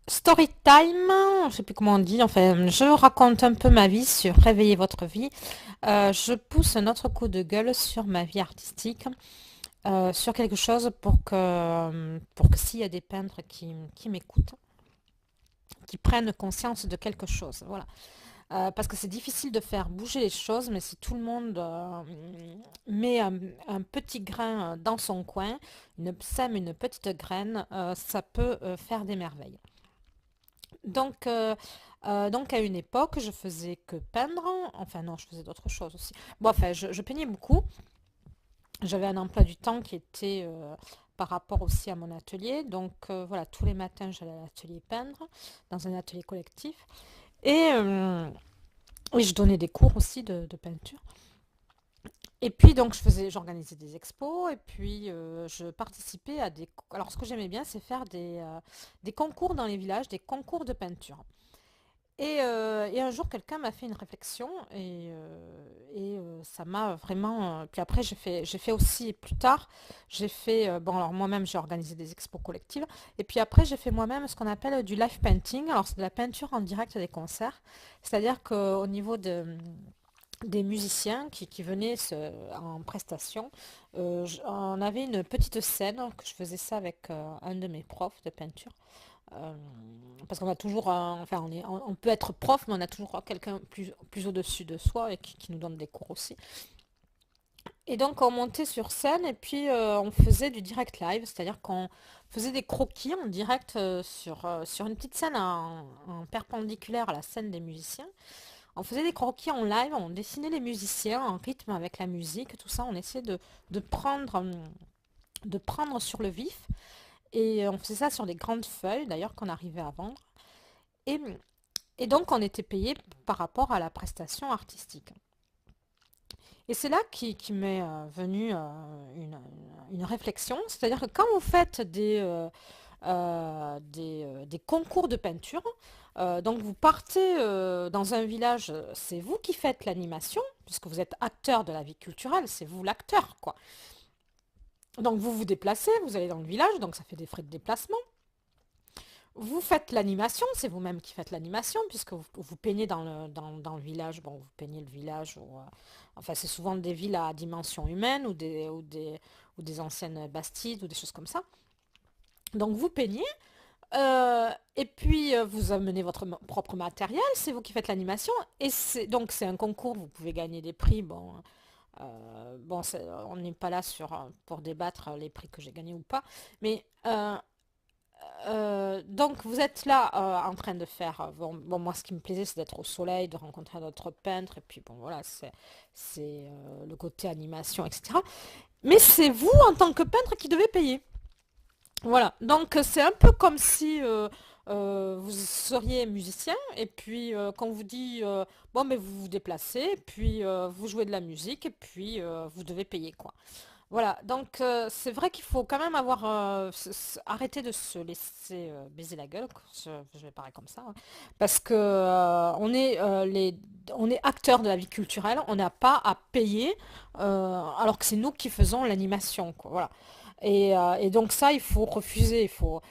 Story time, je sais plus comment on dit, enfin, je raconte un peu ma vie sur Réveiller votre vie. Je pousse un autre coup de gueule sur ma vie artistique, sur quelque chose pour que s'il y a des peintres qui m'écoutent, qui prennent conscience de quelque chose. Voilà. Parce que c'est difficile de faire bouger les choses, mais si tout le monde met un petit grain dans son coin, sème une petite graine, ça peut faire des merveilles. Donc, donc à une époque, je faisais que peindre. Enfin non, je faisais d'autres choses aussi. Bon, enfin, je peignais beaucoup. J'avais un emploi du temps qui était par rapport aussi à mon atelier. Donc voilà, tous les matins, j'allais à l'atelier peindre, dans un atelier collectif. Et oui, je donnais des cours aussi de peinture. Et puis donc j'organisais des expos et puis je participais à des... Alors ce que j'aimais bien, c'est faire des concours dans les villages, des concours de peinture. Et un jour, quelqu'un m'a fait une réflexion et ça m'a vraiment... Puis après, j'ai fait aussi, plus tard, j'ai fait... bon, alors moi-même, j'ai organisé des expos collectives. Et puis après, j'ai fait moi-même ce qu'on appelle du live painting. Alors, c'est de la peinture en direct des concerts. C'est-à-dire qu'au niveau des musiciens qui venaient en prestation, on avait une petite scène, que je faisais ça avec un de mes profs de peinture. Euh, Parce qu'on a toujours, enfin on peut être prof, mais on a toujours quelqu'un plus au-dessus de soi et qui nous donne des cours aussi. Et donc on montait sur scène et puis on faisait du direct live, c'est-à-dire qu'on faisait des croquis en direct sur une petite scène en perpendiculaire à la scène des musiciens. On faisait des croquis en live, on dessinait les musiciens en rythme avec la musique, tout ça, on essayait de prendre sur le vif. Et on faisait ça sur des grandes feuilles, d'ailleurs, qu'on arrivait à vendre. Et, et donc, on était payé par rapport à la prestation artistique. Et c'est là qui m'est venue une réflexion, c'est-à-dire que quand vous faites des concours de peinture, donc vous partez dans un village, c'est vous qui faites l'animation, puisque vous êtes acteur de la vie culturelle, c'est vous l'acteur, quoi. Donc vous vous déplacez, vous allez dans le village, donc ça fait des frais de déplacement. Vous faites l'animation, c'est vous-même qui faites l'animation, puisque vous peignez dans le village. Bon, vous peignez le village, enfin c'est souvent des villes à dimension humaine ou des anciennes bastides ou des choses comme ça. Donc vous peignez, et puis vous amenez votre propre matériel, c'est vous qui faites l'animation, et donc c'est un concours, vous pouvez gagner des prix. Bon, bon, on n'est pas là pour débattre les prix que j'ai gagnés ou pas, mais donc vous êtes là en train de faire... bon, moi ce qui me plaisait c'est d'être au soleil, de rencontrer d'autres peintres, et puis bon voilà, c'est le côté animation, etc. Mais c'est vous en tant que peintre qui devez payer. Voilà, donc c'est un peu comme si vous seriez musicien, et puis quand on vous dit, bon mais vous vous déplacez, puis vous jouez de la musique, et puis vous devez payer quoi. Voilà, donc c'est vrai qu'il faut quand même avoir arrêter de se laisser baiser la gueule, quoi. Je vais parler comme ça, hein. Parce que on est acteurs de la vie culturelle, on n'a pas à payer, alors que c'est nous qui faisons l'animation, quoi. Voilà. Et donc ça, il faut refuser, il faut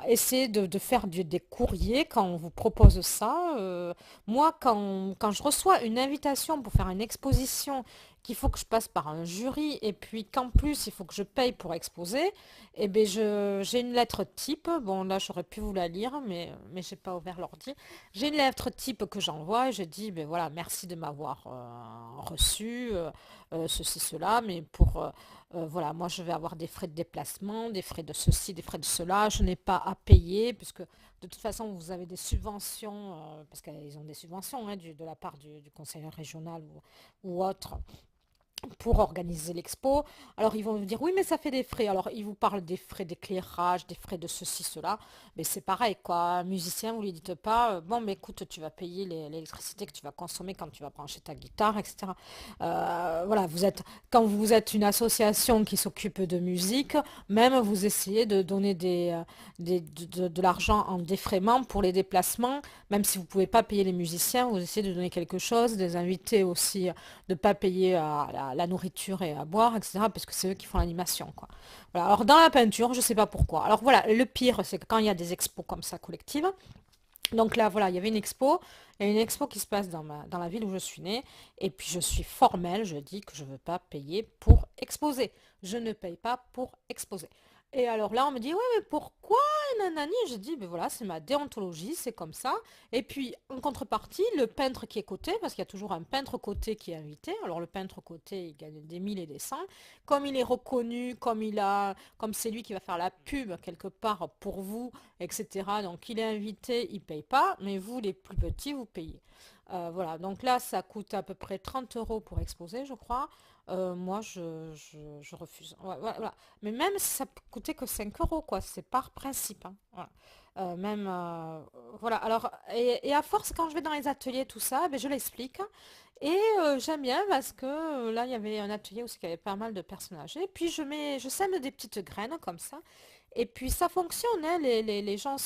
essayer de faire des courriers quand on vous propose ça. Moi, quand je reçois une invitation pour faire une exposition, qu'il faut que je passe par un jury et puis qu'en plus il faut que je paye pour exposer, eh ben j'ai une lettre type. Bon là j'aurais pu vous la lire, mais j'ai pas ouvert l'ordi. J'ai une lettre type que j'envoie et je dis ben voilà, merci de m'avoir reçu, ceci, cela, mais voilà, moi je vais avoir des frais de déplacement, des frais de ceci, des frais de cela, je n'ai pas à payer, puisque de toute façon vous avez des subventions, parce qu'ils ont des subventions hein, de la part du conseil régional ou autre, pour organiser l'expo. Alors ils vont vous dire oui mais ça fait des frais. Alors ils vous parlent des frais d'éclairage, des frais de ceci, cela. Mais c'est pareil quoi. Un musicien, vous lui dites pas bon mais écoute tu vas payer l'électricité que tu vas consommer quand tu vas brancher ta guitare, etc. Voilà, quand vous êtes une association qui s'occupe de musique, même vous essayez de donner de l'argent en défraiement pour les déplacements, même si vous ne pouvez pas payer les musiciens, vous essayez de donner quelque chose, des invités aussi, de ne pas payer la nourriture et à boire, etc. Parce que c'est eux qui font l'animation, quoi. Voilà. Alors dans la peinture, je sais pas pourquoi. Alors voilà, le pire, c'est que quand il y a des expos comme ça collectives, donc là, voilà, il y avait une expo. Il y a une expo qui se passe dans la ville où je suis née. Et puis je suis formelle, je dis que je ne veux pas payer pour exposer. Je ne paye pas pour exposer. Et alors là, on me dit, ouais, mais pourquoi, nanani? Je dis, ben voilà, c'est ma déontologie, c'est comme ça. Et puis, en contrepartie, le peintre qui est coté, parce qu'il y a toujours un peintre coté qui est invité. Alors le peintre coté, il gagne des 1000 et des cents. Comme il est reconnu, comme c'est lui qui va faire la pub quelque part pour vous, etc. Donc il est invité, il ne paye pas, mais vous, les plus petits, vous payez. Voilà, donc là, ça coûte à peu près 30 euros pour exposer, je crois. Moi, je refuse. Ouais, voilà. Mais même si ça coûtait que 5 euros, quoi, c'est par principe, hein. Voilà. Même, voilà. Alors, et à force, quand je vais dans les ateliers, tout ça, ben, je l'explique. Et j'aime bien parce que là, il y avait un atelier où il y avait pas mal de personnes âgées. Puis je sème des petites graines comme ça. Et puis ça fonctionne, hein, les gens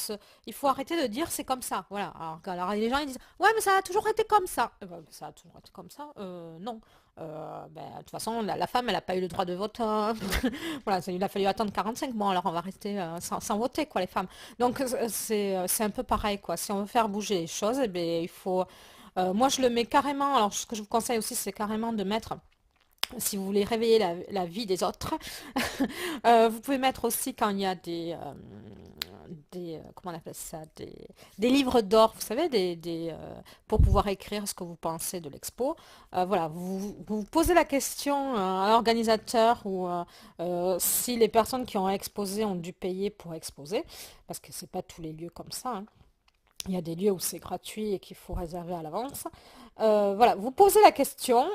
il faut arrêter de dire c'est comme ça. Voilà. Alors, les gens ils disent ouais mais ça a toujours été comme ça. Ben, ça a toujours été comme ça. Non. Ben, de toute façon la femme elle n'a pas eu le droit de vote. Voilà, il a fallu attendre 45 mois. Alors on va rester sans voter quoi les femmes. Donc c'est un peu pareil quoi. Si on veut faire bouger les choses, eh ben, il faut. Moi je le mets carrément. Alors ce que je vous conseille aussi c'est carrément de mettre. Si vous voulez réveiller la vie des autres, vous pouvez mettre aussi quand il y a comment on appelle ça, des livres d'or, vous savez, pour pouvoir écrire ce que vous pensez de l'expo. Voilà, vous posez la question à l'organisateur ou si les personnes qui ont exposé ont dû payer pour exposer, parce que c'est pas tous les lieux comme ça, hein. Il y a des lieux où c'est gratuit et qu'il faut réserver à l'avance. Voilà, vous posez la question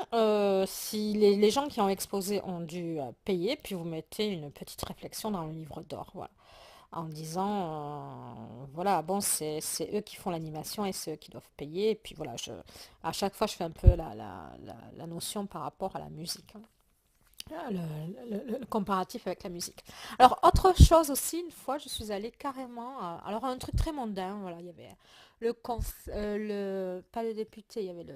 si les gens qui ont exposé ont dû payer, puis vous mettez une petite réflexion dans le livre d'or, voilà, en disant, voilà, bon, c'est eux qui font l'animation et c'est eux qui doivent payer. Et puis voilà, à chaque fois, je fais un peu la notion par rapport à la musique, hein. Le comparatif avec la musique. Alors, autre chose aussi, une fois, je suis allée carrément. Alors, un truc très mondain, voilà, il y avait pas le député, il y avait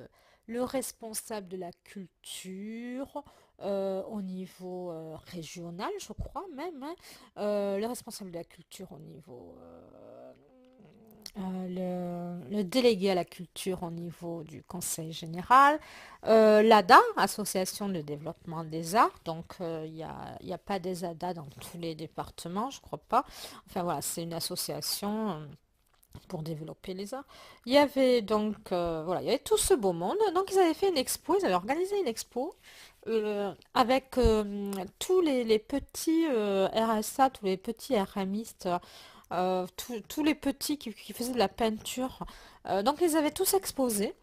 le responsable de la culture au niveau régional, je crois même, hein. Le responsable de la culture au niveau le délégué à la culture au niveau du conseil général, l'ADA, Association de développement des arts, donc il y a pas des ADA dans tous les départements, je crois pas. Enfin voilà, c'est une association pour développer les arts. Il y avait donc, voilà, il y avait tout ce beau monde, donc ils avaient fait une expo, ils avaient organisé une expo avec tous les petits RSA, tous les petits RMistes, tous les petits qui faisaient de la peinture. Donc ils avaient tous exposé.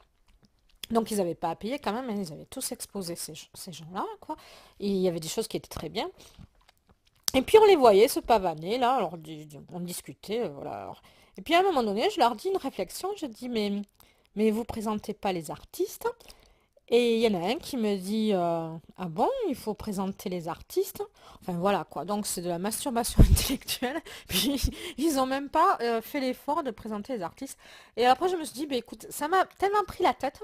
Donc ils n'avaient pas à payer quand même, mais ils avaient tous exposé ces gens-là, quoi. Et il y avait des choses qui étaient très bien. Et puis on les voyait se pavaner, là, alors on discutait, voilà. Et puis à un moment donné, je leur dis une réflexion, je dis, mais vous présentez pas les artistes? Et il y en a un qui me dit ah bon, il faut présenter les artistes. Enfin voilà quoi, donc c'est de la masturbation intellectuelle. Puis ils ont même pas fait l'effort de présenter les artistes. Et après je me suis dit, bah, écoute, ça m'a tellement pris la tête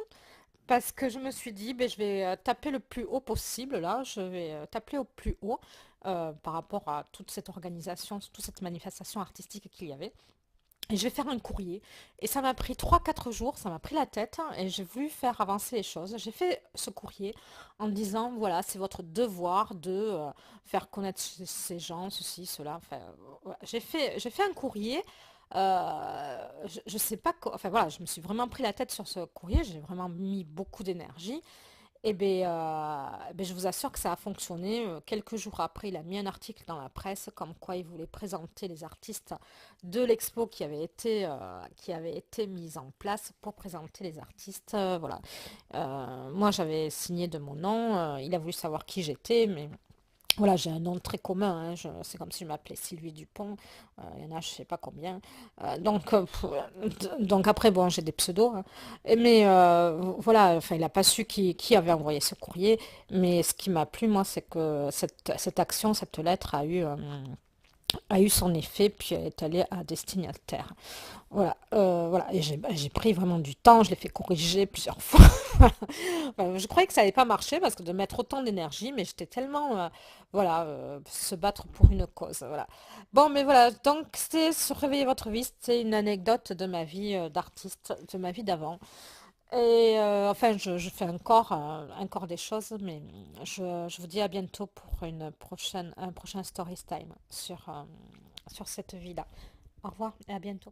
parce que je me suis dit, bah, je vais taper le plus haut possible là, je vais taper au plus haut par rapport à toute cette organisation, toute cette manifestation artistique qu'il y avait. Et je vais faire un courrier. Et ça m'a pris 3 4 jours, ça m'a pris la tête, hein, et j'ai voulu faire avancer les choses. J'ai fait ce courrier en disant, voilà, c'est votre devoir de faire connaître ces gens, ceci, cela. Enfin, voilà. J'ai fait un courrier. Je sais pas quoi. Enfin voilà, je me suis vraiment pris la tête sur ce courrier. J'ai vraiment mis beaucoup d'énergie. Et bien, je vous assure que ça a fonctionné. Quelques jours après, il a mis un article dans la presse comme quoi il voulait présenter les artistes de l'expo qui avait été mise en place pour présenter les artistes. Voilà. Moi, j'avais signé de mon nom. Il a voulu savoir qui j'étais, mais voilà, j'ai un nom très commun, hein, c'est comme si je m'appelais Sylvie Dupont, il y en a je sais pas combien. Donc après, bon, j'ai des pseudos, hein. Mais voilà, enfin, il n'a pas su qui avait envoyé ce courrier. Mais ce qui m'a plu, moi, c'est que cette action, cette lettre a eu a eu son effet, puis elle est allée à destinataire. Voilà, voilà. Et j'ai pris vraiment du temps, je l'ai fait corriger plusieurs fois. Voilà, je croyais que ça allait pas marcher parce que de mettre autant d'énergie, mais j'étais tellement, voilà, se battre pour une cause, voilà. Bon, mais voilà, donc c'est se réveiller votre vie, c'est une anecdote de ma vie d'artiste, de ma vie d'avant. Et enfin, je fais encore des choses, mais je vous dis à bientôt pour un prochain story time sur cette vie-là. Au revoir et à bientôt.